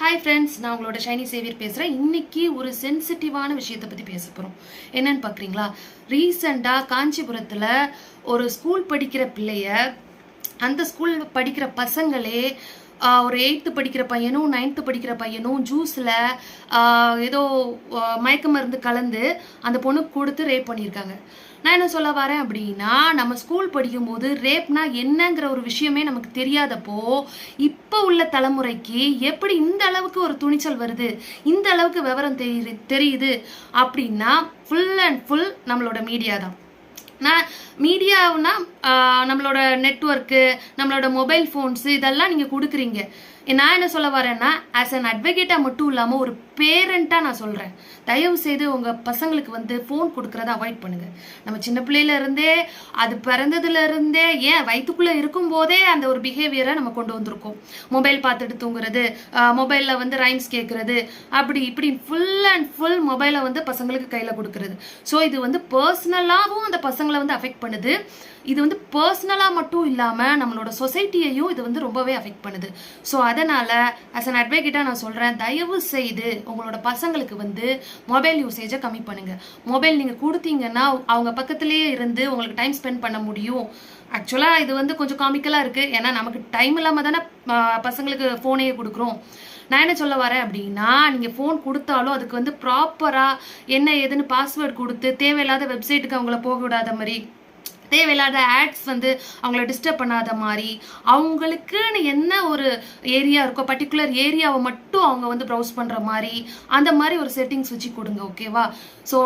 Hi friends, நான் உங்களோட Saini Xavier பேசுகிறேன். இன்னைக்கு ஒரு சென்சிட்டிவான விஷயத்தை பற்றி பேச போகிறோம். என்னன்னு பார்க்குறீங்களா? ரீசெண்டாக காஞ்சிபுரத்தில் ஒரு ஸ்கூல் படிக்கிற பிள்ளைய அந்த ஸ்கூல் படிக்கிற பசங்களே ஒரு 8th படிக்கிற பையனும் 9th படிக்கிற பையனும் ஜூஸில் ஏதோ மயக்க மருந்து கலந்து அந்த பொண்ணுக்கு கொடுத்து ரேப் பண்ணியிருக்காங்க. நான் என்ன சொல்ல வரேன் அப்படின்னா, நம்ம ஸ்கூல் படிக்கும்போது ரேப்னா என்னங்கிற ஒரு விஷயமே நமக்கு தெரியாதப்போ இப்போ உள்ள தலைமுறைக்கு எப்படி இந்த அளவுக்கு ஒரு துணிச்சல் வருது, இந்த அளவுக்கு விவரம் தெரியுது அப்படின்னா ஃபுல் அண்ட் ஃபுல் நம்மளோட மீடியா தான். நான் மீடியாவுன்னா நம்மளோட நெட்ஒர்க்கு, நம்மளோட மொபைல் ஃபோன்ஸு இதெல்லாம் நீங்கள் கொடுக்குறீங்க. நான் என்ன சொல்ல வரேன்னா, ஆஸ் அன் அட்வொகேட்டாக மட்டும் இல்லாமல் ஒரு பேரண்ட்டாக நான் சொல்கிறேன், தயவு செய்து உங்கள் பசங்களுக்கு ஃபோன் கொடுக்குறத அவாய்ட் பண்ணுங்கள். நம்ம சின்ன பிள்ளையிலேருந்தே, அது பிறந்ததுலேருந்தே, ஏன் வயிற்றுக்குள்ளே இருக்கும்போதே அந்த ஒரு பிஹேவியரை நம்ம கொண்டு வந்திருக்கோம். மொபைல் பார்த்துட்டு தூங்குறது, மொபைலில் ரைம்ஸ் கேட்குறது, அப்படி இப்படி ஃபுல் அண்ட் ஃபுல் மொபைலை பசங்களுக்கு கையில் கொடுக்குறது. ஸோ இது பர்சனலாகவும் அந்த பசங்களை அஃபெக்ட் பண்ணுது. இது பர்சனலாக மட்டும் இல்லாமல் நம்மளோட சொசைட்டியையும் இது ரொம்பவே அஃபெக்ட் பண்ணுது. ஸோ அதனால் ஆஸ் அன் அட்வொகேட்டாக நான் சொல்கிறேன், தயவு செய்து உங்களோட பசங்களுக்கு மொபைல் யூசேஜை கம்மி பண்ணுங்கள். மொபைல் நீங்கள் கொடுத்தீங்கன்னா அவங்க பக்கத்துலேயே இருந்து உங்களுக்கு டைம் ஸ்பெண்ட் பண்ண முடியும். ஆக்சுவலாக இது கொஞ்சம் காமிக்கலாக இருக்குது, ஏன்னா நமக்கு டைம் இல்லாமல் தானே பசங்களுக்கு ஃபோனையே கொடுக்குறோம். நான் என்ன சொல்ல வரேன் அப்படின்னா, நீங்கள் ஃபோன் கொடுத்தாலும் அதுக்கு ப்ராப்பராக என்ன ஏதுன்னு பாஸ்வேர்டு கொடுத்து தேவையில்லாத வெப்சைட்டுக்கு அவங்கள போக விடாத மாதிரி, தேவையில்லாத ஆட்ஸ் அவங்கள டிஸ்டர்ப் பண்ணாத மாதிரி, அவங்களுக்குன்னு என்ன ஒரு ஏரியா இருக்கோ பர்டிகுலர் ஏரியாவை மட்டும் அவங்க ப்ரௌஸ் பண்ணுற மாதிரி, அந்த மாதிரி ஒரு செட்டிங்ஸ் வச்சு கொடுங்க. ஓகேவா? ஸோ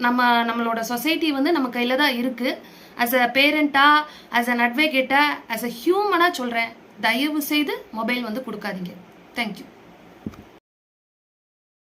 நம்மளோட சொசைட்டி நம்ம கையில் தான் இருக்குது. ஆஸ் அ பேரண்ட்டாக, ஆஸ் அன் அட்வொகேட்டாக, ஆஸ் அ ஹியூமனாக சொல்கிறேன், தயவு செய்து மொபைல் கொடுக்காதீங்க. தேங்க்யூ.